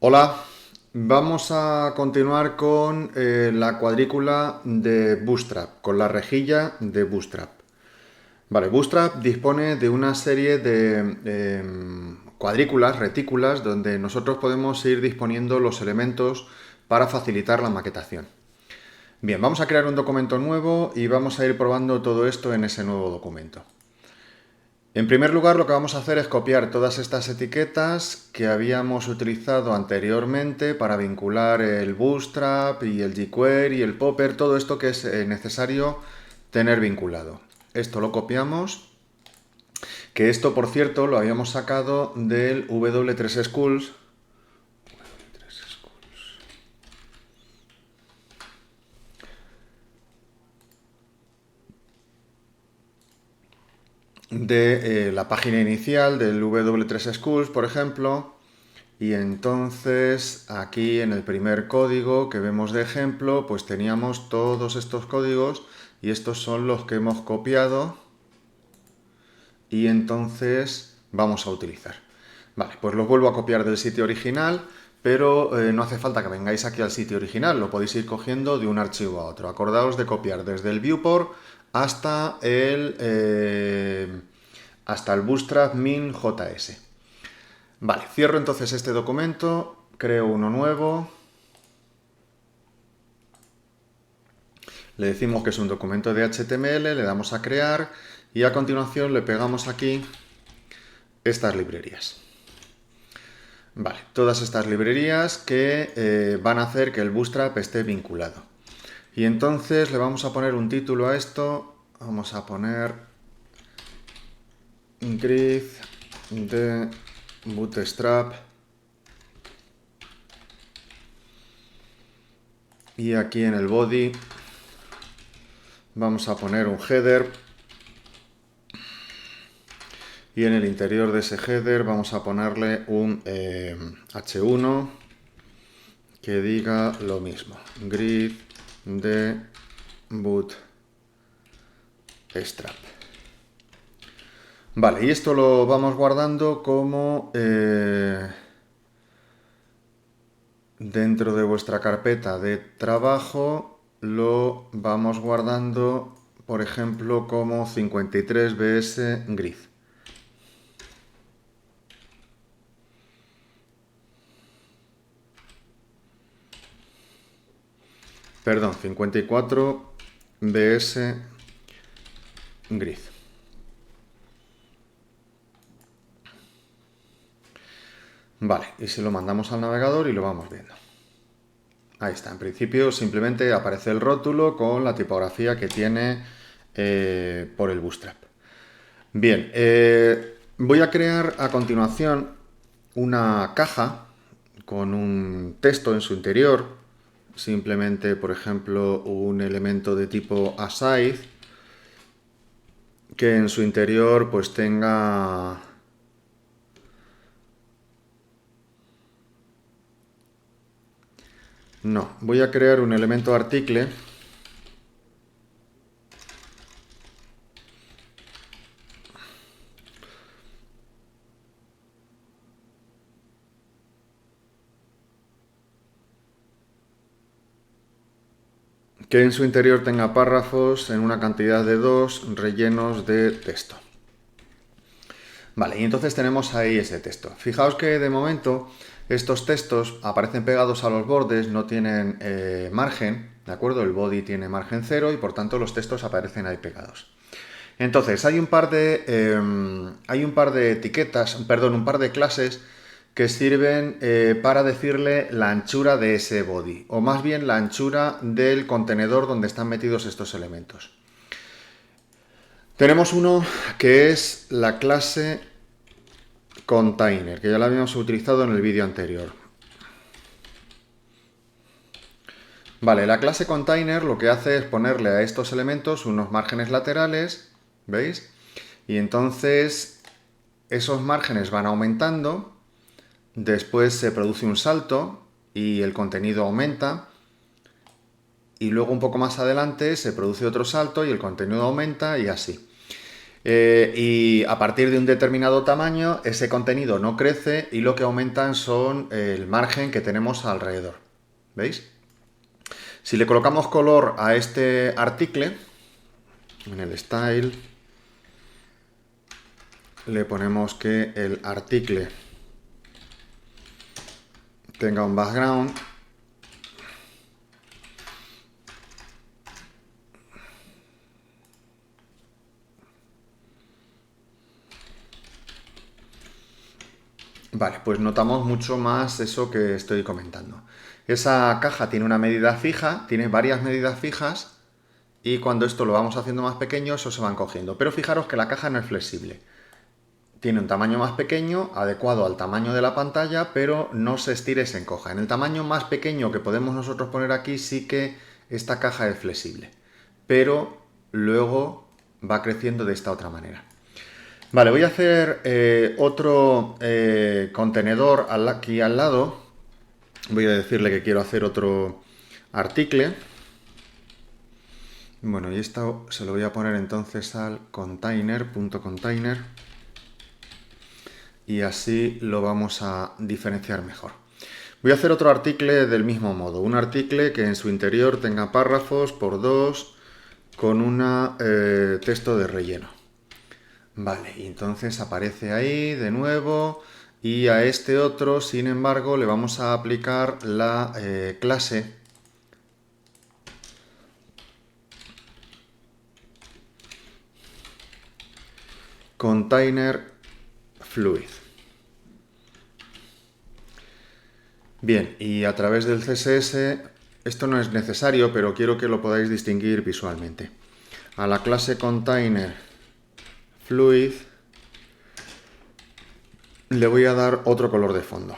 Hola, vamos a continuar con la cuadrícula de Bootstrap, con la rejilla de Bootstrap. Vale, Bootstrap dispone de una serie de cuadrículas, retículas, donde nosotros podemos ir disponiendo los elementos para facilitar la maquetación. Bien, vamos a crear un documento nuevo y vamos a ir probando todo esto en ese nuevo documento. En primer lugar, lo que vamos a hacer es copiar todas estas etiquetas que habíamos utilizado anteriormente para vincular el Bootstrap y el jQuery y el Popper, todo esto que es necesario tener vinculado. Esto lo copiamos, que esto, por cierto, lo habíamos sacado del W3 Schools. De la página inicial del W3 Schools, por ejemplo. Y entonces aquí en el primer código que vemos de ejemplo, pues teníamos todos estos códigos y estos son los que hemos copiado y entonces vamos a utilizar. Vale, pues los vuelvo a copiar del sitio original, pero no hace falta que vengáis aquí al sitio original, lo podéis ir cogiendo de un archivo a otro. Acordaos de copiar desde el viewport hasta el Bootstrap min.js. Vale, cierro entonces este documento, creo uno nuevo, le decimos que es un documento de HTML, le damos a crear y a continuación le pegamos aquí estas librerías. Vale, todas estas librerías que van a hacer que el Bootstrap esté vinculado. Y entonces le vamos a poner un título a esto, vamos a poner grid de Bootstrap. Y aquí en el body vamos a poner un header. Y en el interior de ese header vamos a ponerle un H1 que diga lo mismo. Grid de Bootstrap. Vale, y esto lo vamos guardando como dentro de vuestra carpeta de trabajo, lo vamos guardando, por ejemplo, como 53bs grid. Perdón, 54bs grid. Vale, y se lo mandamos al navegador y lo vamos viendo. Ahí está, en principio simplemente aparece el rótulo con la tipografía que tiene por el Bootstrap. Bien, voy a crear a continuación una caja con un texto en su interior, simplemente, por ejemplo, un elemento de tipo aside que en su interior pues tenga no, voy a crear un elemento article que en su interior tenga párrafos en una cantidad de 2 rellenos de texto. Vale, y entonces tenemos ahí ese texto. Fijaos que de momento estos textos aparecen pegados a los bordes, no tienen margen, ¿de acuerdo? El body tiene margen 0 y por tanto los textos aparecen ahí pegados. Entonces hay un par de etiquetas, perdón, un par de clases que sirven para decirle la anchura de ese body, o más bien la anchura del contenedor donde están metidos estos elementos. Tenemos uno que es la clase container, que ya la habíamos utilizado en el vídeo anterior. Vale, la clase container lo que hace es ponerle a estos elementos unos márgenes laterales, ¿veis? Y entonces esos márgenes van aumentando, después se produce un salto y el contenido aumenta, y luego un poco más adelante se produce otro salto y el contenido aumenta y así. Y a partir de un determinado tamaño, ese contenido no crece y lo que aumentan son el margen que tenemos alrededor. ¿Veis? Si le colocamos color a este artículo, en el style, le ponemos que el artículo tenga un background. Vale, pues notamos mucho más eso que estoy comentando. Esa caja tiene una medida fija, tiene varias medidas fijas y cuando esto lo vamos haciendo más pequeño, eso se van cogiendo. Pero fijaros que la caja no es flexible. Tiene un tamaño más pequeño, adecuado al tamaño de la pantalla, pero no se estira y se encoja. En el tamaño más pequeño que podemos nosotros poner aquí sí que esta caja es flexible. Pero luego va creciendo de esta otra manera. Vale, voy a hacer otro contenedor aquí al lado. Voy a decirle que quiero hacer otro artículo. Bueno, y esto se lo voy a poner entonces al container.container y así lo vamos a diferenciar mejor. Voy a hacer otro artículo del mismo modo. Un artículo que en su interior tenga párrafos por 2 con un texto de relleno. Vale, y entonces aparece ahí de nuevo y a este otro, sin embargo, le vamos a aplicar la clase container fluid. Bien, y a través del CSS, esto no es necesario, pero quiero que lo podáis distinguir visualmente. A la clase container fluid le voy a dar otro color de fondo.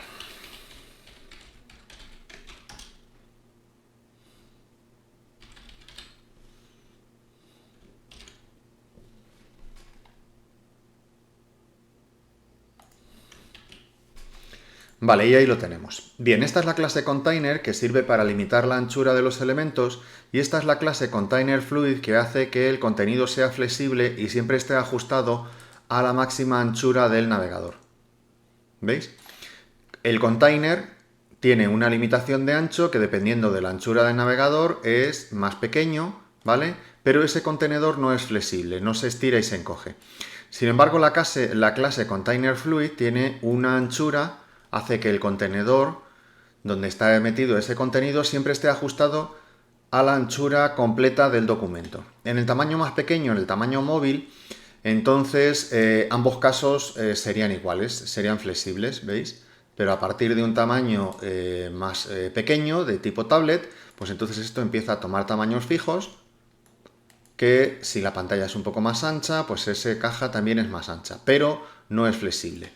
Vale, y ahí lo tenemos. Bien, esta es la clase container que sirve para limitar la anchura de los elementos y esta es la clase container fluid que hace que el contenido sea flexible y siempre esté ajustado a la máxima anchura del navegador. ¿Veis? El container tiene una limitación de ancho que dependiendo de la anchura del navegador es más pequeño, ¿vale? Pero ese contenedor no es flexible, no se estira y se encoge. Sin embargo, la clase container fluid tiene una anchura, hace que el contenedor donde está metido ese contenido siempre esté ajustado a la anchura completa del documento. En el tamaño más pequeño, en el tamaño móvil, entonces ambos casos serían iguales, serían flexibles, ¿veis? Pero a partir de un tamaño más pequeño, de tipo tablet, pues entonces esto empieza a tomar tamaños fijos, que si la pantalla es un poco más ancha, pues esa caja también es más ancha, pero no es flexible.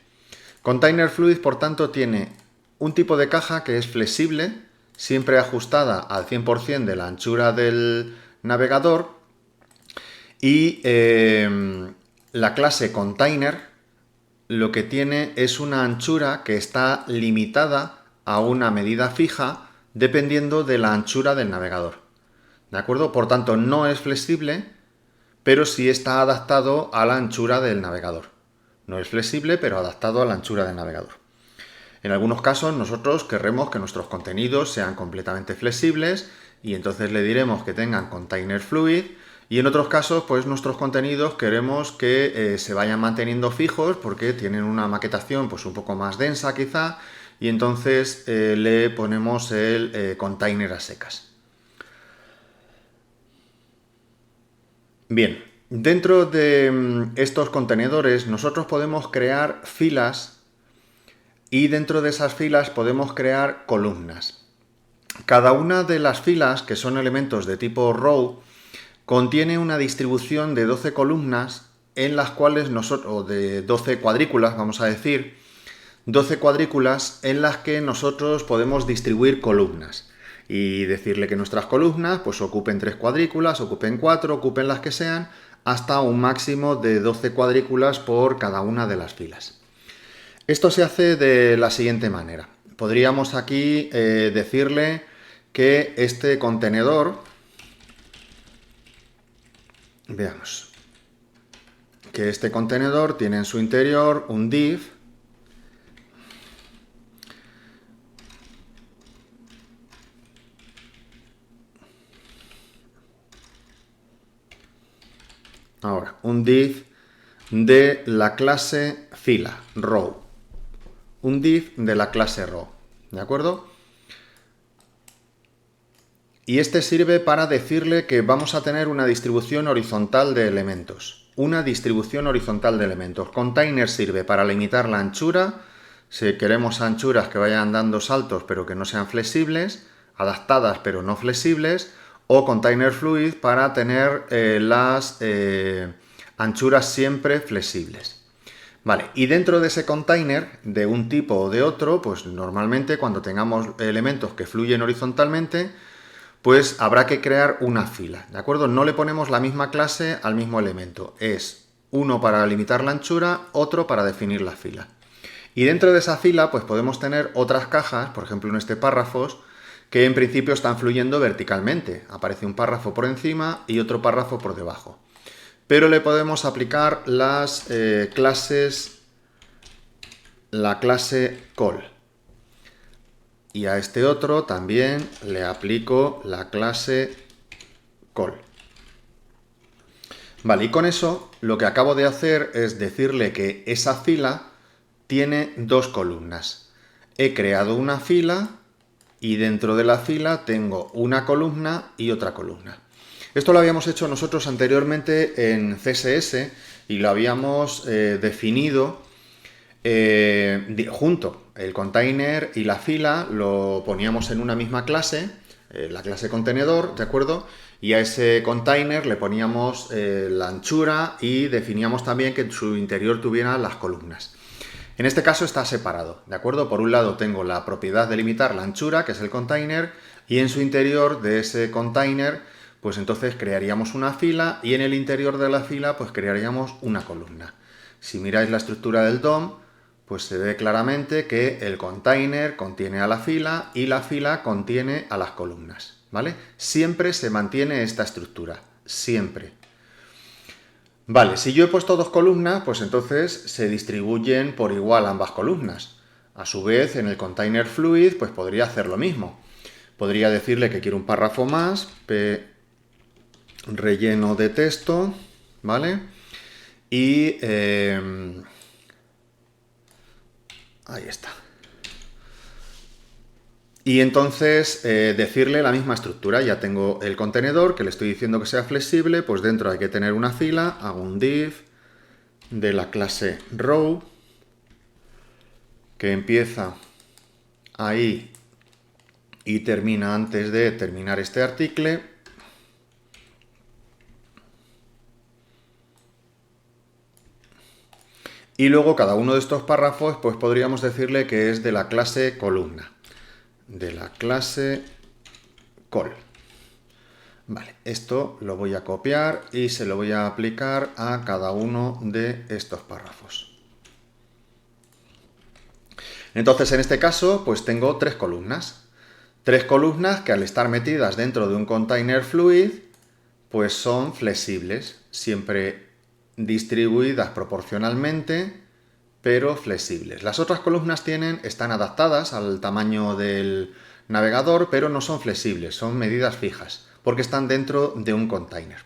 Container Fluid, por tanto, tiene un tipo de caja que es flexible, siempre ajustada al 100% de la anchura del navegador, y la clase Container lo que tiene es una anchura que está limitada a una medida fija dependiendo de la anchura del navegador. ¿De acuerdo? Por tanto, no es flexible, pero sí está adaptado a la anchura del navegador. No es flexible, pero adaptado a la anchura del navegador. En algunos casos nosotros querremos que nuestros contenidos sean completamente flexibles y entonces le diremos que tengan container fluid, y en otros casos pues nuestros contenidos queremos que se vayan manteniendo fijos porque tienen una maquetación pues un poco más densa quizá, y entonces le ponemos el container a secas. Bien, dentro de estos contenedores nosotros podemos crear filas y dentro de esas filas podemos crear columnas. Cada una de las filas, que son elementos de tipo row, contiene una distribución de 12 columnas en las cuales nosotros, o de 12 cuadrículas, vamos a decir, 12 cuadrículas en las que nosotros podemos distribuir columnas y decirle que nuestras columnas pues ocupen 3 cuadrículas, ocupen 4, ocupen las que sean, hasta un máximo de 12 cuadrículas por cada una de las filas. Esto se hace de la siguiente manera. Podríamos aquí decirle que este contenedor, veamos, que este contenedor tiene en su interior un div de la clase fila, row. Un div de la clase row, ¿de acuerdo? Y este sirve para decirle que vamos a tener una distribución horizontal de elementos. Una distribución horizontal de elementos. Container sirve para limitar la anchura. Si queremos anchuras que vayan dando saltos pero que no sean flexibles, adaptadas pero no flexibles, o container fluid para tener las anchuras siempre flexibles. Vale, y dentro de ese container, de un tipo o de otro, pues normalmente cuando tengamos elementos que fluyen horizontalmente, pues habrá que crear una fila, ¿de acuerdo? No le ponemos la misma clase al mismo elemento. Es uno para limitar la anchura, otro para definir la fila. Y dentro de esa fila, pues podemos tener otras cajas, por ejemplo en este párrafos, que en principio están fluyendo verticalmente. Aparece un párrafo por encima y otro párrafo por debajo. Pero le podemos aplicar las clases, la clase call. Y a este otro también le aplico la clase call. Vale, y con eso lo que acabo de hacer es decirle que esa fila tiene dos columnas. He creado una fila y dentro de la fila tengo una columna y otra columna. Esto lo habíamos hecho nosotros anteriormente en CSS y lo habíamos definido junto. El container y la fila lo poníamos en una misma clase, la clase contenedor, ¿de acuerdo? Y a ese container le poníamos la anchura y definíamos también que en su interior tuviera las columnas. En este caso está separado, ¿de acuerdo? Por un lado tengo la propiedad de limitar la anchura, que es el container, y en su interior de ese container, pues entonces crearíamos una fila y en el interior de la fila pues crearíamos una columna. Si miráis la estructura del DOM, pues se ve claramente que el container contiene a la fila y la fila contiene a las columnas, ¿vale? Siempre se mantiene esta estructura, siempre. Vale, si yo he puesto dos columnas, pues entonces se distribuyen por igual ambas columnas. A su vez, en el container fluid, pues podría hacer lo mismo. Podría decirle que quiero un párrafo más, p relleno de texto, ¿vale? Y ahí está. Y entonces decirle la misma estructura. Ya tengo el contenedor que le estoy diciendo que sea flexible, pues dentro hay que tener una fila, hago un div de la clase row que empieza ahí y termina antes de terminar este artículo. Y luego cada uno de estos párrafos pues podríamos decirle que es de la clase columna. De la clase col. Vale, esto lo voy a copiar y se lo voy a aplicar a cada uno de estos párrafos. Entonces en este caso pues tengo tres columnas. Tres columnas que al estar metidas dentro de un container fluid pues son flexibles, siempre distribuidas proporcionalmente, pero flexibles. Las otras columnas están adaptadas al tamaño del navegador, pero no son flexibles, son medidas fijas, porque están dentro de un container.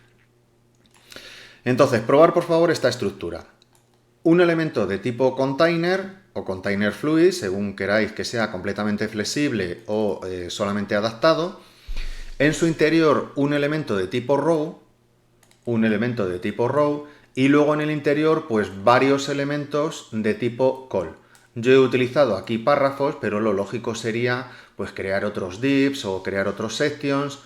Entonces, probar por favor esta estructura. Un elemento de tipo container o container fluid, según queráis que sea completamente flexible o solamente adaptado. En su interior un elemento de tipo row, y luego en el interior pues varios elementos de tipo call. Yo he utilizado aquí párrafos, pero lo lógico sería pues crear otros divs o crear otros sections,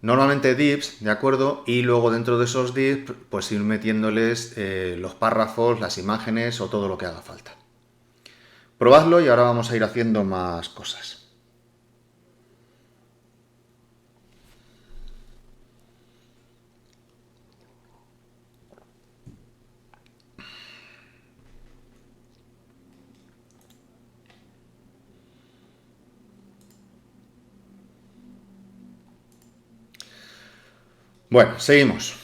normalmente divs, ¿de acuerdo? Y luego dentro de esos divs pues ir metiéndoles los párrafos, las imágenes o todo lo que haga falta. Probadlo y ahora vamos a ir haciendo más cosas. Bueno, seguimos.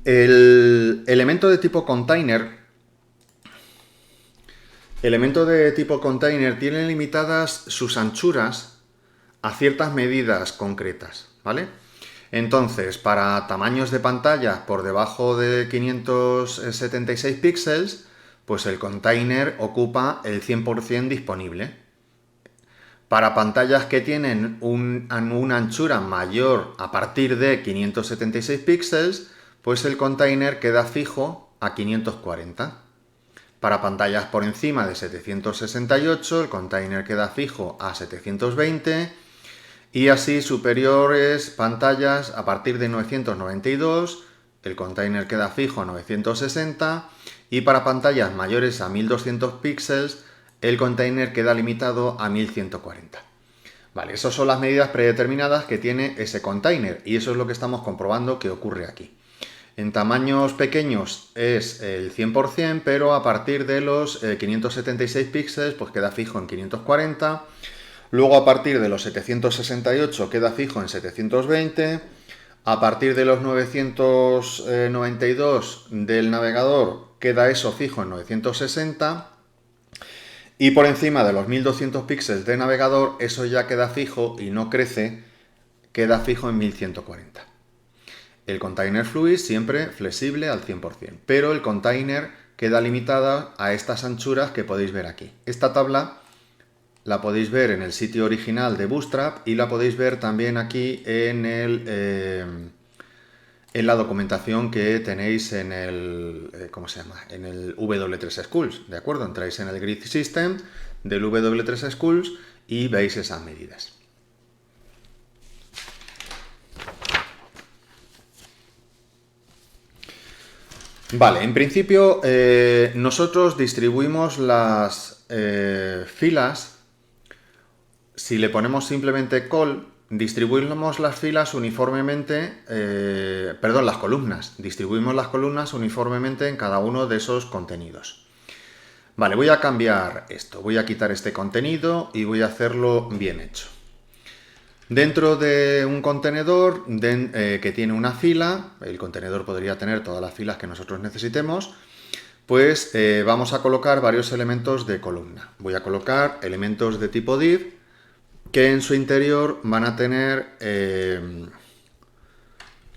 El elemento de tipo container tiene limitadas sus anchuras a ciertas medidas concretas, ¿vale? Entonces, para tamaños de pantalla por debajo de 576 píxeles, pues el container ocupa el 100% disponible. Para pantallas que tienen una anchura mayor a partir de 576 píxeles, pues el container queda fijo a 540. Para pantallas por encima de 768, el container queda fijo a 720 y así superiores pantallas a partir de 992, el container queda fijo a 960 y para pantallas mayores a 1200 píxeles, el container queda limitado a 1140. Vale, esas son las medidas predeterminadas que tiene ese container y eso es lo que estamos comprobando que ocurre aquí. En tamaños pequeños es el 100%, pero a partir de los 576 píxeles pues queda fijo en 540. Luego a partir de los 768 queda fijo en 720. A partir de los 992 del navegador queda eso fijo en 960. Y por encima de los 1200 píxeles de navegador eso ya queda fijo y no crece, queda fijo en 1140. El container fluid siempre flexible al 100%, pero el container queda limitada a estas anchuras que podéis ver aquí. Esta tabla la podéis ver en el sitio original de Bootstrap y la podéis ver también aquí en la documentación que tenéis en el, en el W3 Schools, ¿de acuerdo? Entráis en el Grid System del W3 Schools y veis esas medidas. Vale, en principio nosotros distribuimos las filas, si le ponemos simplemente col, distribuimos las filas uniformemente, las columnas, distribuimos las columnas uniformemente en cada uno de esos contenidos. Vale, voy a cambiar esto, voy a quitar este contenido y voy a hacerlo bien hecho. Dentro de un contenedor que tiene una fila, el contenedor podría tener todas las filas que nosotros necesitemos, pues vamos a colocar varios elementos de columna. Voy a colocar elementos de tipo div que en su interior van a tener,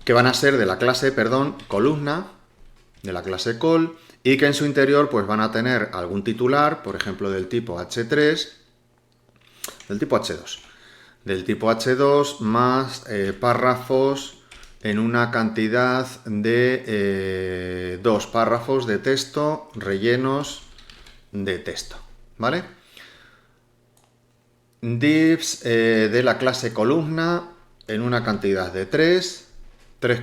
que van a ser de la clase, columna, de la clase col, y que en su interior pues van a tener algún titular, por ejemplo del tipo H3, del tipo H2. Del tipo H2 más párrafos en una cantidad de 2 párrafos de texto rellenos de texto, ¿vale? Divs de la clase columna en una cantidad de 3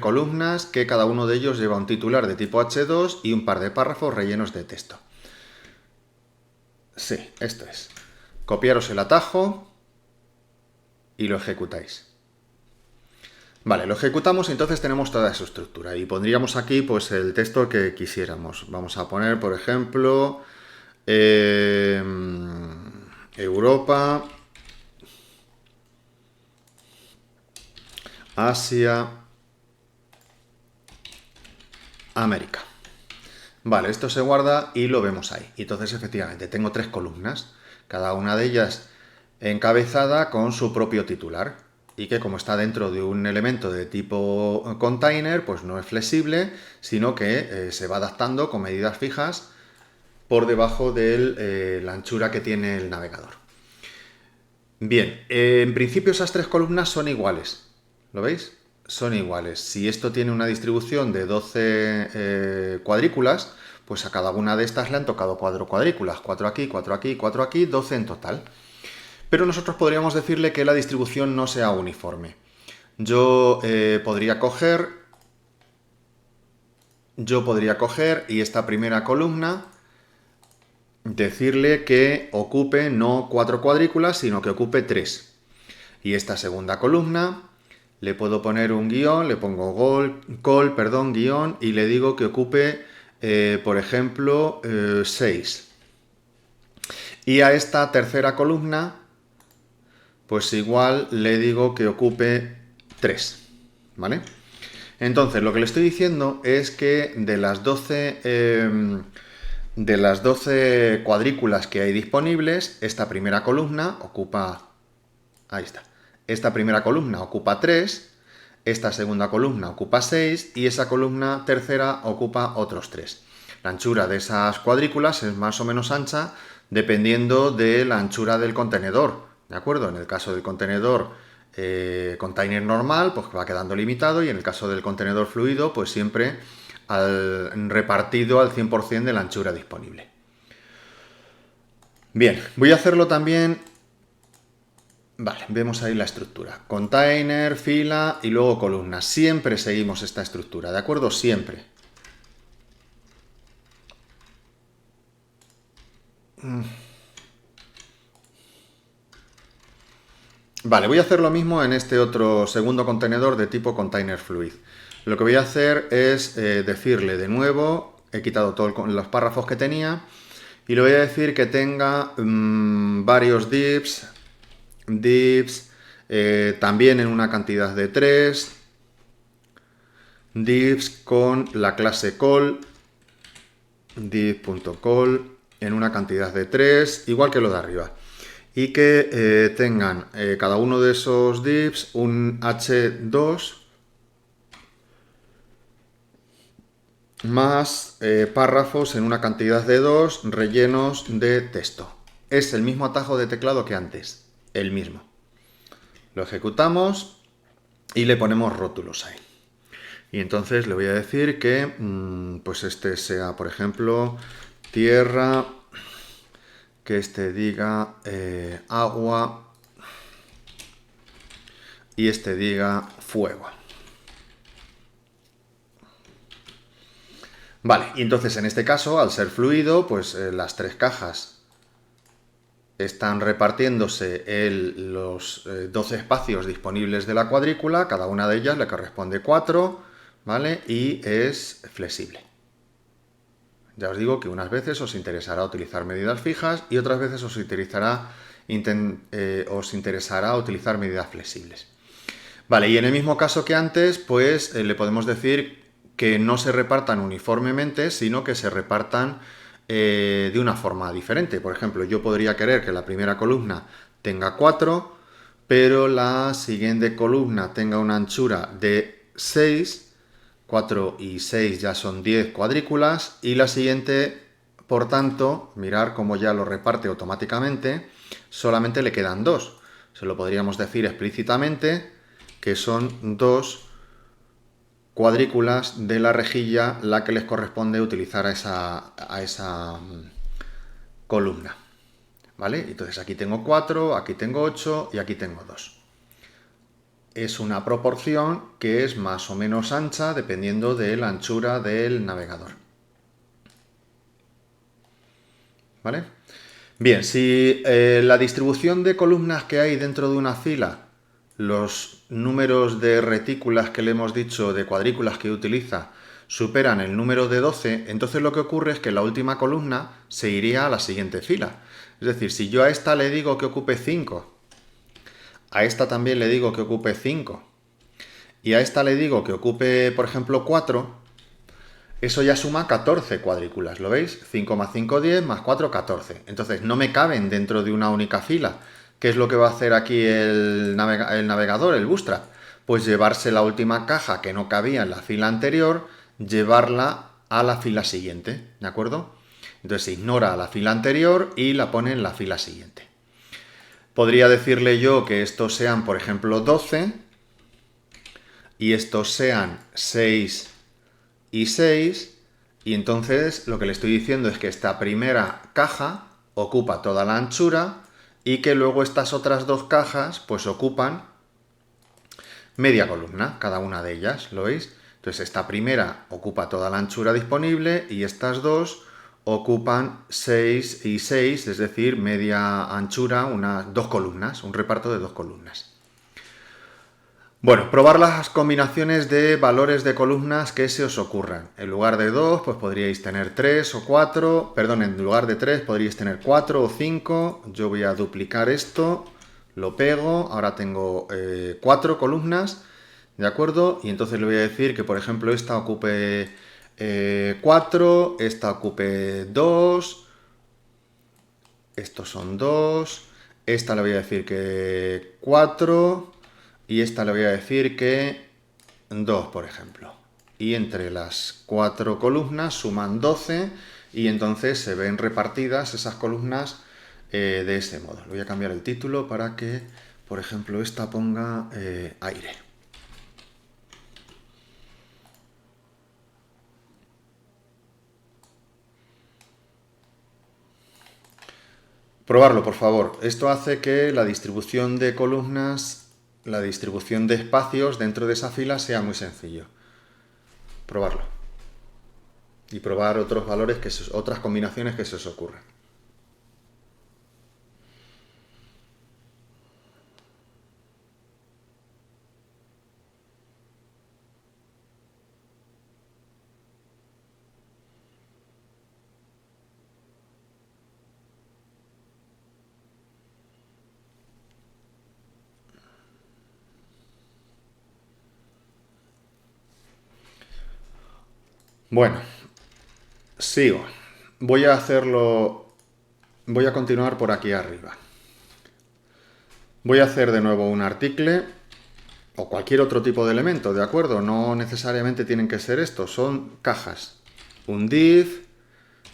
columnas que cada uno de ellos lleva un titular de tipo H2 y un par de párrafos rellenos de texto. Sí, esto es. Copiaros el atajo y lo ejecutáis. Vale, lo ejecutamos y entonces tenemos toda esa estructura y pondríamos aquí pues el texto que quisiéramos. Vamos a poner, por ejemplo, Europa, Asia, América. Vale, esto se guarda y lo vemos ahí. Y entonces efectivamente tengo 3 columnas, cada una de ellas encabezada con su propio titular y que como está dentro de un elemento de tipo container, pues no es flexible, sino que se va adaptando con medidas fijas por debajo de la anchura que tiene el navegador. Bien, en principio esas 3 columnas son iguales, ¿lo veis? Son iguales. Si esto tiene una distribución de 12 cuadrículas, pues a cada una de estas le han tocado 4 cuadrículas, 4 aquí, 4 aquí, 4 aquí, 12 en total. Pero nosotros podríamos decirle que la distribución no sea uniforme. Yo podría coger y esta primera columna decirle que ocupe no 4 cuadrículas, sino que ocupe 3. Y esta segunda columna le puedo poner un guión, le pongo guión y le digo que ocupe, por ejemplo, 6. Y a esta tercera columna pues igual le digo que ocupe 3, ¿vale? Entonces, lo que le estoy diciendo es que de las 12 cuadrículas que hay disponibles, esta primera columna ocupa, ahí está, esta primera columna ocupa 3, esta segunda columna ocupa 6 y esa columna tercera ocupa otros 3. La anchura de esas cuadrículas es más o menos ancha dependiendo de la anchura del contenedor, ¿de acuerdo? En el caso del contenedor container normal, pues va quedando limitado, y en el caso del contenedor fluido, pues siempre repartido al 100% de la anchura disponible. Bien, voy a hacerlo también. Vale, vemos ahí la estructura. Container, fila y luego columna. Siempre seguimos esta estructura, ¿de acuerdo? Siempre. Vale, voy a hacer lo mismo en este otro segundo contenedor de tipo container fluid. Lo que voy a hacer es decirle de nuevo, he quitado todos los párrafos que tenía, y le voy a decir que tenga varios divs, también en una cantidad de 3, divs con la clase call, div.call en una cantidad de 3, igual que lo de arriba. Y que tengan cada uno de esos divs un h2 más párrafos en una cantidad de 2 rellenos de texto. Es el mismo atajo de teclado que antes, el mismo. Lo ejecutamos y le ponemos rótulos ahí. Y entonces le voy a decir que pues este sea, por ejemplo, tierra, que este diga agua y este diga fuego. Vale, y entonces en este caso, al ser fluido, pues las 3 cajas están repartiéndose los 12 espacios disponibles de la cuadrícula, cada una de ellas le corresponde 4, ¿vale? Y es flexible. Ya os digo que unas veces os interesará utilizar medidas fijas y otras veces os interesará utilizar medidas flexibles. Vale, y en el mismo caso que antes, pues le podemos decir que no se repartan uniformemente, sino que se repartan de una forma diferente. Por ejemplo, yo podría querer que la primera columna tenga 4, pero la siguiente columna tenga una anchura de 6, 4 y 6 ya son 10 cuadrículas, y la siguiente, por tanto, mirar cómo ya lo reparte automáticamente, solamente le quedan 2. Se lo podríamos decir explícitamente que son 2 cuadrículas de la rejilla la que les corresponde utilizar a esa columna. ¿Vale? Entonces aquí tengo 4, aquí tengo 8 y aquí tengo 2. Es una proporción que es más o menos ancha dependiendo de la anchura del navegador. ¿Vale? Bien, si la distribución de columnas que hay dentro de una fila, los números de retículas que le hemos dicho, de cuadrículas que utiliza, superan el número de 12, entonces lo que ocurre es que la última columna se iría a la siguiente fila. Es decir, si yo a esta le digo que ocupe 5, a esta también le digo que ocupe 5, y a esta le digo que ocupe, por ejemplo, 4, eso ya suma 14 cuadrículas, ¿lo veis? 5 más 5, 10, más 4, 14. Entonces no me caben dentro de una única fila. ¿Qué es lo que va a hacer aquí el navegador, el Bootstrap? Pues llevarse la última caja que no cabía en la fila anterior, llevarla a la fila siguiente, ¿de acuerdo? Entonces se ignora la fila anterior y la pone en la fila siguiente. Podría decirle yo que estos sean, por ejemplo, 12 y estos sean 6 y 6, y entonces lo que le estoy diciendo es que esta primera caja ocupa toda la anchura y que luego estas otras 2 cajas pues ocupan media columna, cada una de ellas, ¿lo veis? Entonces esta primera ocupa toda la anchura disponible y estas 2 ocupan 6 y 6, es decir, media anchura, 2 columnas, un reparto de 2 columnas. Bueno, probar las combinaciones de valores de columnas que se os ocurran. En lugar de 2, pues podríais tener 3 o 4, perdón, en lugar de 3 podríais tener 4 o 5. Yo voy a duplicar esto, lo pego, ahora tengo 4 columnas ¿de acuerdo? Y entonces le voy a decir que, por ejemplo, esta ocupe 4, esta ocupe 2, estos son 2, esta le voy a decir que 4 y esta le voy a decir que 2, por ejemplo. Y entre las 4 columnas suman 12 y entonces se ven repartidas esas columnas de ese modo. Le voy a cambiar el título para que, por ejemplo, esta ponga aire. Probarlo, por favor. Esto hace que la distribución de columnas, la distribución de espacios dentro de esa fila sea muy sencillo. Probarlo. Y probar otros valores, otras combinaciones que se os ocurran. Bueno, sigo. Voy a hacerlo. Voy a continuar por aquí arriba. Voy a hacer de nuevo un article o cualquier otro tipo de elemento, ¿de acuerdo? No necesariamente tienen que ser estos, son cajas. Un div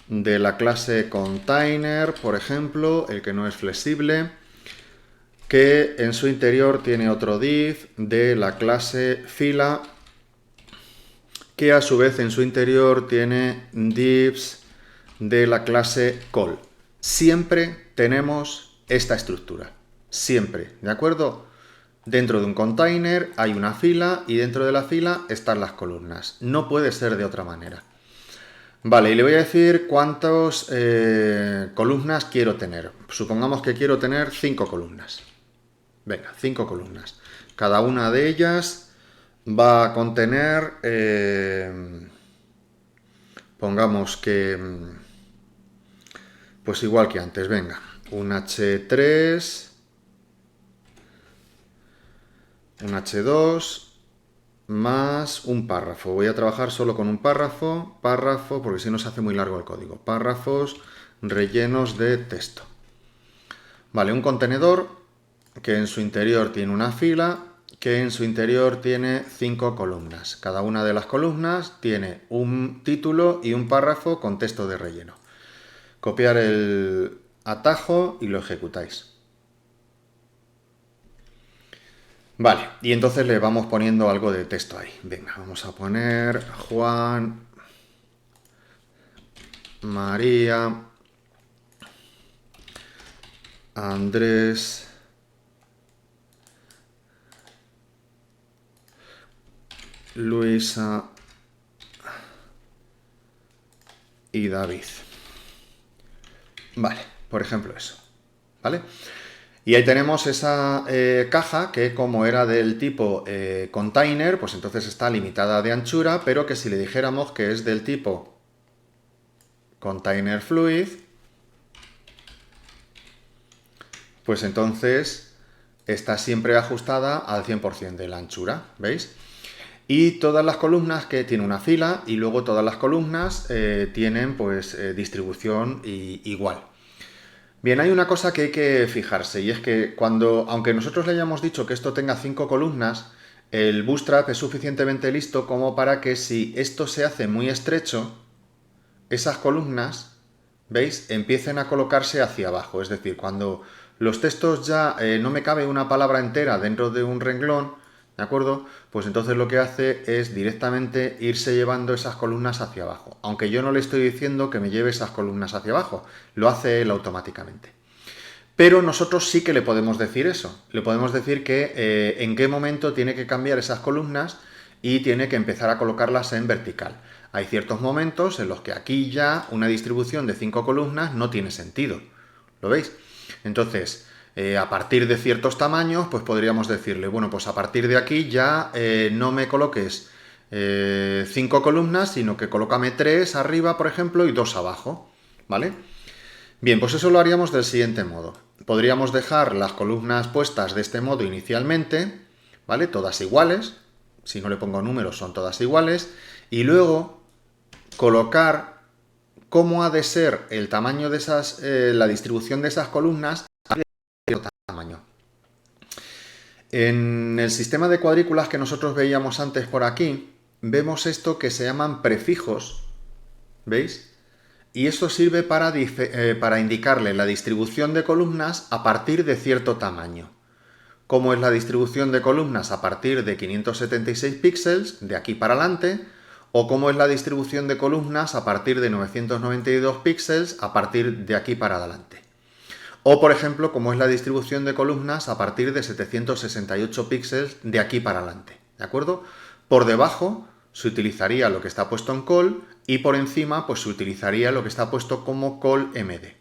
de la clase container, por ejemplo, el que no es flexible, que en su interior tiene otro div de la clase fila, que a su vez en su interior tiene divs de la clase call. Siempre tenemos esta estructura, siempre, ¿de acuerdo? Dentro de un container hay una fila y dentro de la fila están las columnas. No puede ser de otra manera. Vale, y le voy a decir cuántas columnas quiero tener. Supongamos que quiero tener 5 columnas. Venga, 5 columnas. Cada una de ellas va a contener, pongamos que, pues igual que antes, venga, un H3, un H2, más un párrafo. Voy a trabajar solo con un párrafo, porque si no se hace muy largo el código. Párrafos rellenos de texto. Vale, un contenedor que en su interior tiene una fila, que en su interior tiene 5 columnas. Cada una de las columnas tiene un título y un párrafo con texto de relleno. Copiar el atajo y lo ejecutáis. Vale, y entonces le vamos poniendo algo de texto ahí. Venga, vamos a poner Juan, María, Andrés, Luisa y David. Vale, por ejemplo eso. ¿Vale? Y ahí tenemos esa caja que, como era del tipo container, pues entonces está limitada de anchura, pero que si le dijéramos que es del tipo container fluid, pues entonces está siempre ajustada al 100% de la anchura, ¿veis? Y todas las columnas que tiene una fila y luego todas las columnas tienen pues distribución igual. Bien, hay una cosa que hay que fijarse y es que aunque nosotros le hayamos dicho que esto tenga 5 columnas, el Bootstrap es suficientemente listo como para que si esto se hace muy estrecho, esas columnas, ¿veis?, empiecen a colocarse hacia abajo. Es decir, cuando los textos ya no me cabe una palabra entera dentro de un renglón, ¿de acuerdo? Pues entonces lo que hace es directamente irse llevando esas columnas hacia abajo. Aunque yo no le estoy diciendo que me lleve esas columnas hacia abajo, lo hace él automáticamente. Pero nosotros sí que le podemos decir eso. Le podemos decir que en qué momento tiene que cambiar esas columnas y tiene que empezar a colocarlas en vertical. Hay ciertos momentos en los que aquí ya una distribución de 5 columnas no tiene sentido. ¿Lo veis? Entonces, a partir de ciertos tamaños, pues podríamos decirle, bueno, pues a partir de aquí ya no me coloques 5 columnas, sino que colócame 3 arriba, por ejemplo, y 2 abajo, ¿vale? Bien, pues eso lo haríamos del siguiente modo. Podríamos dejar las columnas puestas de este modo inicialmente, ¿vale? Todas iguales, si no le pongo números son todas iguales, y luego colocar cómo ha de ser el tamaño de esas, la distribución de esas columnas a cierto tamaño. En el sistema de cuadrículas que nosotros veíamos antes por aquí, vemos esto que se llaman prefijos, ¿veis? Y esto sirve para indicarle la distribución de columnas a partir de cierto tamaño. ¿Cómo es la distribución de columnas a partir de 576 píxeles, de aquí para adelante? O cómo es la distribución de columnas a partir de 992 píxeles, a partir de aquí para adelante. O, por ejemplo, cómo es la distribución de columnas a partir de 768 píxeles, de aquí para adelante. ¿De acuerdo? Por debajo se utilizaría lo que está puesto en col y por encima pues se utilizaría lo que está puesto como col MD.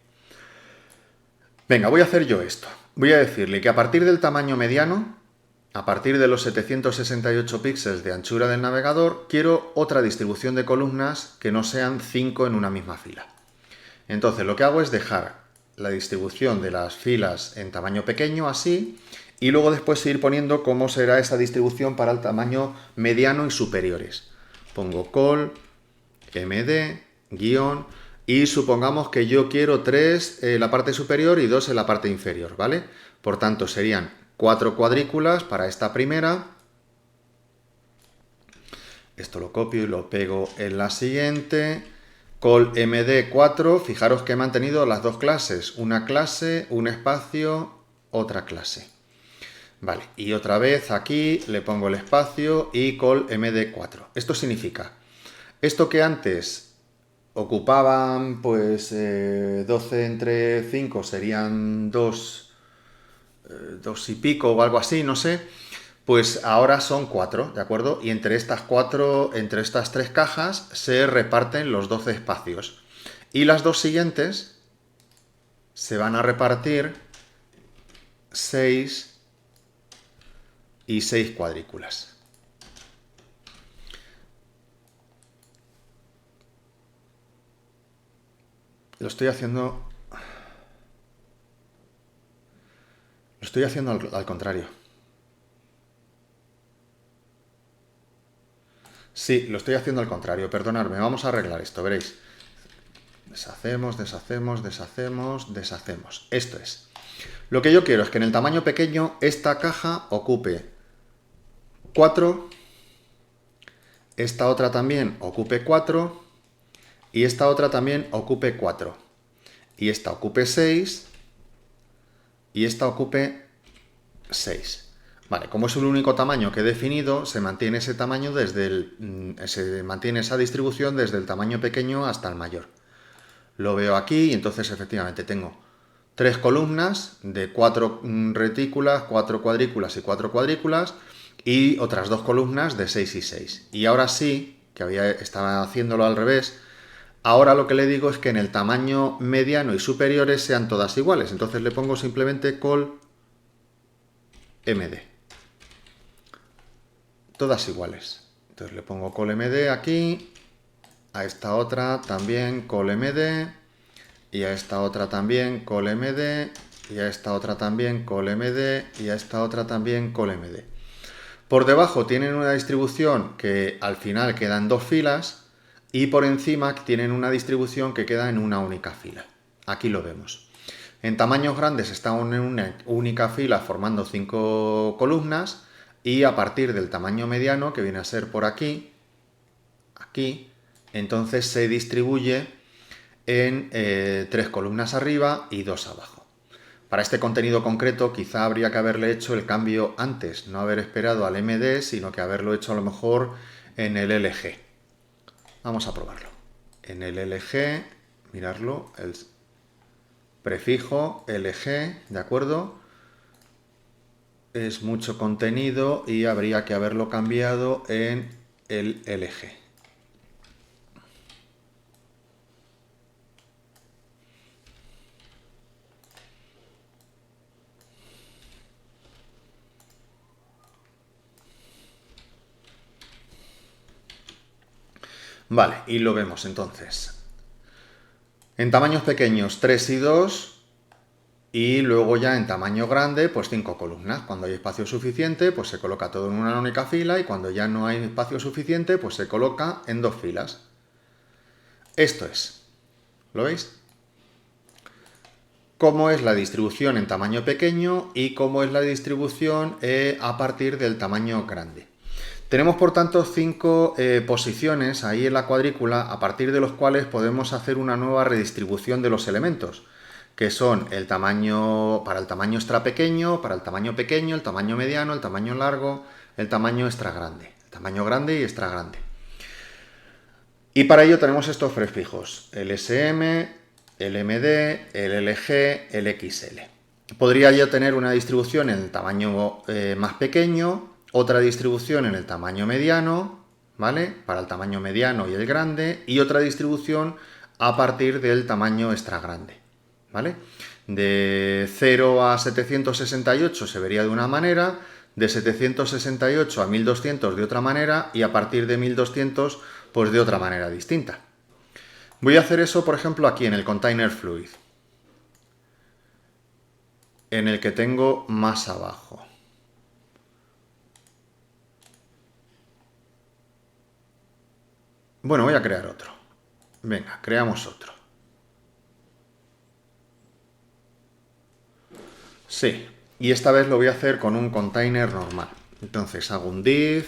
Venga, voy a hacer yo esto. Voy a decirle que a partir del tamaño mediano, a partir de los 768 píxeles de anchura del navegador, quiero otra distribución de columnas que no sean 5 en una misma fila. Entonces lo que hago es dejar la distribución de las filas en tamaño pequeño, así, y luego después ir poniendo cómo será esa distribución para el tamaño mediano y superiores. Pongo col, md, guión, y supongamos que yo quiero 3 en la parte superior y 2 en la parte inferior, ¿vale? Por tanto, serían 4 cuadrículas para esta primera. Esto lo copio y lo pego en la siguiente. Col md4, fijaros que he mantenido las dos clases, una clase, un espacio, otra clase. Vale, y otra vez aquí le pongo el espacio y col md4. Esto significa, esto que antes ocupaban pues 12 entre 5 serían 2 y pico o algo así, no sé, pues ahora son 4, ¿de acuerdo? Y entre estas 3 cajas se reparten los 12 espacios. Y las dos siguientes se van a repartir 6 y 6 cuadrículas. Lo estoy haciendo al contrario. Sí, lo estoy haciendo al contrario, perdonadme, vamos a arreglar esto, veréis. Deshacemos, deshacemos, deshacemos, deshacemos. Esto es. Lo que yo quiero es que en el tamaño pequeño esta caja ocupe 4, esta otra también ocupe 4 y esta otra también ocupe 4. Y esta ocupe 6 y esta ocupe 6. Vale, como es el único tamaño que he definido, se mantiene ese tamaño se mantiene esa distribución desde el tamaño pequeño hasta el mayor. Lo veo aquí y entonces efectivamente tengo 3 columnas de 4 retículas, 4 cuadrículas y 4 cuadrículas y otras 2 columnas de 6 y 6. Y ahora sí, que estaba haciéndolo al revés, ahora lo que le digo es que en el tamaño mediano y superiores sean todas iguales. Entonces le pongo simplemente col md. Todas iguales. Entonces le pongo col md aquí, a esta otra también col md, y a esta otra también col md, y a esta otra también col md, y a esta otra también col md. Por debajo tienen una distribución que al final queda en 2 filas, y por encima tienen una distribución que queda en una única fila. Aquí lo vemos. En tamaños grandes están en una única fila formando 5 columnas, y a partir del tamaño mediano, que viene a ser por aquí, entonces se distribuye en 3 columnas arriba y 2 abajo. Para este contenido concreto quizá habría que haberle hecho el cambio antes, no haber esperado al MD, sino que haberlo hecho a lo mejor en el LG. Vamos a probarlo. En el LG, mirarlo, el prefijo LG, ¿de acuerdo? Es mucho contenido y habría que haberlo cambiado en el LG. Vale, y lo vemos entonces. En tamaños pequeños 3 y 2, Y luego ya en tamaño grande, pues 5 columnas. Cuando hay espacio suficiente, pues se coloca todo en una única fila y cuando ya no hay espacio suficiente, pues se coloca en 2 filas. Esto es, ¿lo veis? Cómo es la distribución en tamaño pequeño y cómo es la distribución a partir del tamaño grande. Tenemos, por tanto, 5 posiciones ahí en la cuadrícula a partir de los cuales podemos hacer una nueva redistribución de los elementos, que son el tamaño para el tamaño extra pequeño, para el tamaño pequeño, el tamaño mediano, el tamaño largo, el tamaño extra grande, el tamaño grande y extra grande. Y para ello tenemos estos prefijos, el SM, el MD, el LG, el XL. Podría yo tener una distribución en el tamaño más pequeño, otra distribución en el tamaño mediano, ¿vale? Para el tamaño mediano y el grande, y otra distribución a partir del tamaño extra grande, ¿vale? De 0 a 768 se vería de una manera, de 768 a 1200 de otra manera, y a partir de 1200 pues de otra manera distinta. Voy a hacer eso, por ejemplo, aquí en el container fluid, en el que tengo más abajo. Bueno, voy a crear otro. Venga, creamos otro. Sí, y esta vez lo voy a hacer con un container normal. Entonces hago un div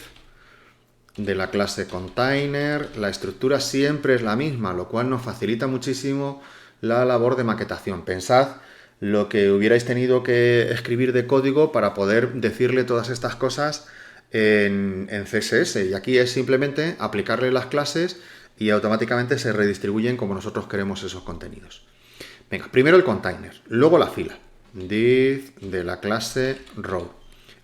de la clase container. La estructura siempre es la misma, lo cual nos facilita muchísimo la labor de maquetación. Pensad lo que hubierais tenido que escribir de código para poder decirle todas estas cosas en CSS. Y aquí es simplemente aplicarle las clases y automáticamente se redistribuyen como nosotros queremos esos contenidos. Venga, primero el container, luego la fila. Div de la clase row.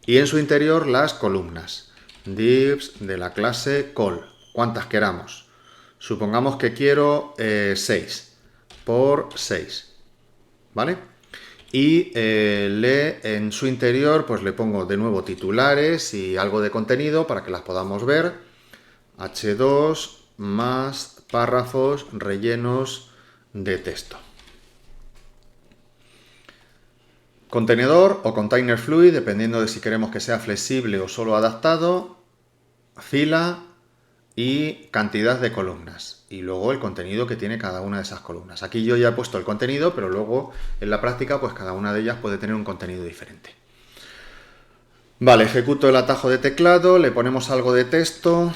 Y en su interior las columnas. Divs de la clase col. Cuantas queramos. Supongamos que quiero 6 por 6. ¿Vale? Y en su interior pues le pongo de nuevo titulares y algo de contenido para que las podamos ver. H2 más párrafos rellenos de texto. Contenedor o container fluid, dependiendo de si queremos que sea flexible o solo adaptado, fila y cantidad de columnas. Y luego el contenido que tiene cada una de esas columnas. Aquí yo ya he puesto el contenido, pero luego en la práctica pues cada una de ellas puede tener un contenido diferente. Vale, ejecuto el atajo de teclado, le ponemos algo de texto.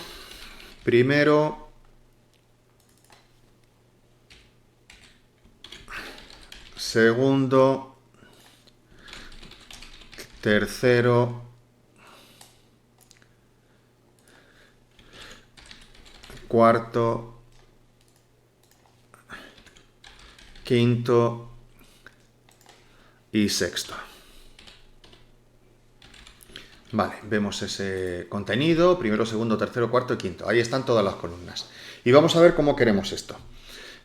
Primero, segundo, tercero, cuarto, quinto y sexto. Vale, vemos ese contenido, primero, segundo, tercero, cuarto y quinto. Ahí están todas las columnas. Y vamos a ver cómo queremos esto.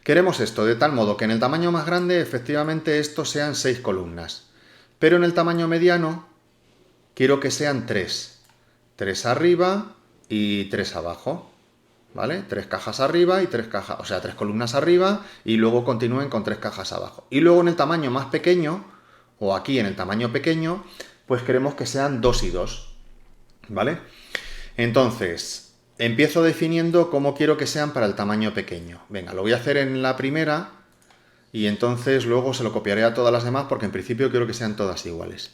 Queremos esto de tal modo que en el tamaño más grande efectivamente estos sean 6 columnas. Pero en el tamaño mediano quiero que sean 3. 3 arriba y 3 abajo. ¿Vale? 3 cajas arriba y 3 cajas, o sea, 3 columnas arriba y luego continúen con 3 cajas abajo. Y luego en el tamaño más pequeño, o aquí en el tamaño pequeño, pues queremos que sean 2 y 2. ¿Vale? Entonces, empiezo definiendo cómo quiero que sean para el tamaño pequeño. Venga, lo voy a hacer en la primera y entonces luego se lo copiaré a todas las demás porque en principio quiero que sean todas iguales.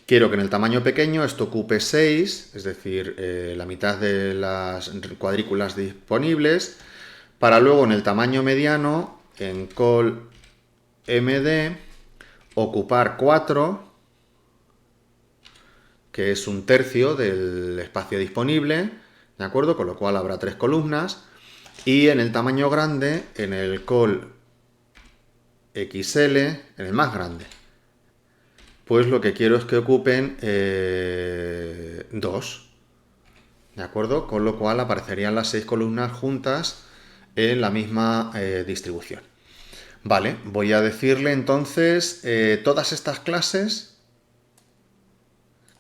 Quiero que en el tamaño pequeño esto ocupe 6, es decir, la mitad de las cuadrículas disponibles, para luego en el tamaño mediano, en col md, ocupar 4, que es un tercio del espacio disponible, ¿de acuerdo? Con lo cual habrá 3 columnas, y en el tamaño grande, en el col xl, en el más grande, pues lo que quiero es que ocupen 2, ¿de acuerdo? Con lo cual aparecerían las 6 columnas juntas en la misma distribución. Vale, voy a decirle entonces todas estas clases,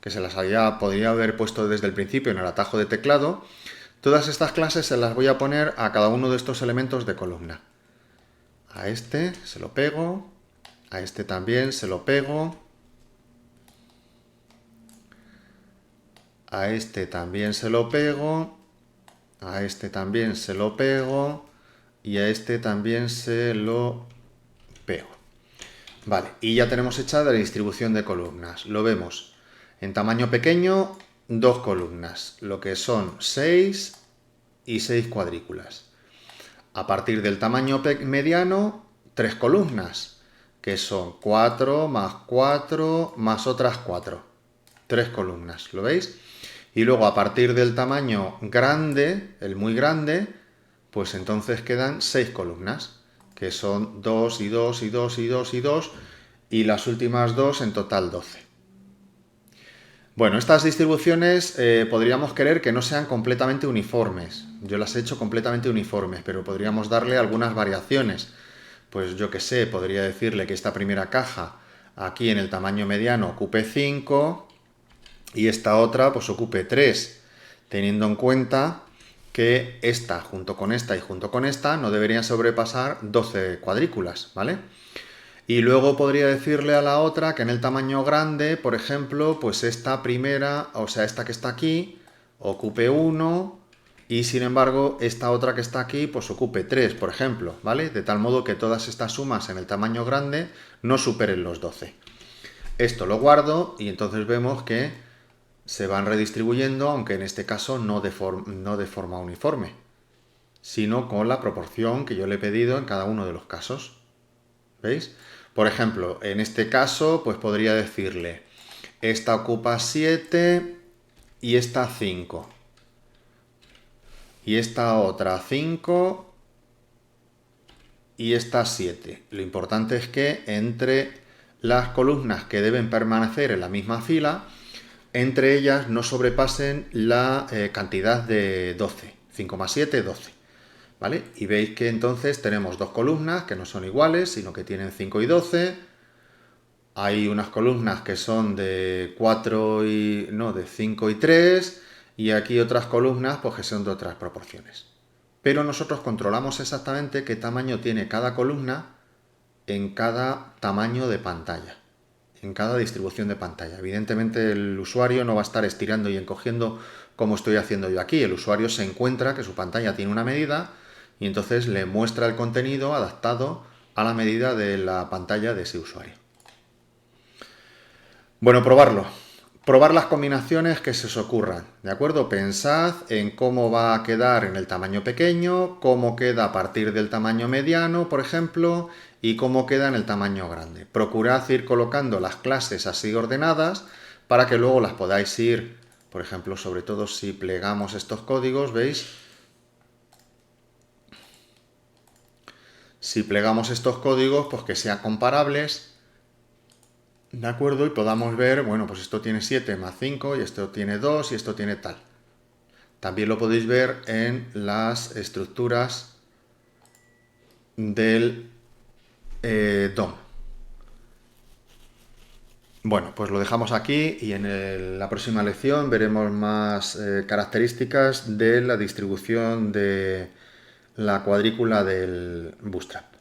que se las podría haber puesto desde el principio en el atajo de teclado, todas estas clases se las voy a poner a cada uno de estos elementos de columna. A este se lo pego A este también se lo pego. A este también se lo pego. A este también se lo pego. Y a este también se lo pego. Vale, y ya tenemos hecha la distribución de columnas. Lo vemos en tamaño pequeño, 2 columnas, lo que son 6 y 6 cuadrículas. A partir del tamaño mediano, 3 columnas, que son 4 más otras 4. 3 columnas, ¿lo veis? Y luego a partir del tamaño grande, el muy grande, pues entonces quedan 6 columnas, que son 2 y 2 y 2 y 2 y 2, y las últimas 2 en total 12. Bueno, estas distribuciones podríamos querer que no sean completamente uniformes. Yo las he hecho completamente uniformes, pero podríamos darle algunas variaciones. Pues yo qué sé, podría decirle que esta primera caja aquí en el tamaño mediano ocupe 5 y esta otra pues ocupe 3, teniendo en cuenta que esta junto con esta y junto con esta no deberían sobrepasar 12 cuadrículas, ¿vale? Y luego podría decirle a la otra que en el tamaño grande, por ejemplo, pues esta primera, o sea, esta que está aquí, ocupe 1 y sin embargo esta otra que está aquí, pues ocupe 3, por ejemplo, ¿vale? De tal modo que todas estas sumas en el tamaño grande no superen los 12. Esto lo guardo y entonces vemos que se van redistribuyendo, aunque en este caso no de forma uniforme, sino con la proporción que yo le he pedido en cada uno de los casos. ¿Veis? Por ejemplo, en este caso, pues podría decirle, esta ocupa 7 y esta 5. Y esta otra 5 y esta 7. Lo importante es que entre las columnas que deben permanecer en la misma fila, entre ellas no sobrepasen la cantidad de 12. 5 más 7, 12. ¿Vale? Y veis que entonces tenemos dos columnas que no son iguales, sino que tienen 5 y 12. Hay unas columnas que son de 5 y 3, y aquí otras columnas pues que son de otras proporciones. Pero nosotros controlamos exactamente qué tamaño tiene cada columna en cada tamaño de pantalla, en cada distribución de pantalla. Evidentemente el usuario no va a estar estirando y encogiendo como estoy haciendo yo aquí. El usuario se encuentra que su pantalla tiene una medida y entonces le muestra el contenido adaptado a la medida de la pantalla de ese usuario. Bueno, probarlo. Probar las combinaciones que se os ocurran, ¿de acuerdo? Pensad en cómo va a quedar en el tamaño pequeño, cómo queda a partir del tamaño mediano, por ejemplo, y cómo queda en el tamaño grande. Procurad ir colocando las clases así ordenadas para que luego las podáis ir, por ejemplo, sobre todo si plegamos estos códigos, ¿veis? Si plegamos estos códigos, pues que sean comparables, ¿de acuerdo? Y podamos ver, bueno, pues esto tiene 7 más 5 y esto tiene 2 y esto tiene tal. También lo podéis ver en las estructuras del DOM. Bueno, pues lo dejamos aquí y en la próxima lección veremos más características de la distribución de la cuadrícula del Bootstrap.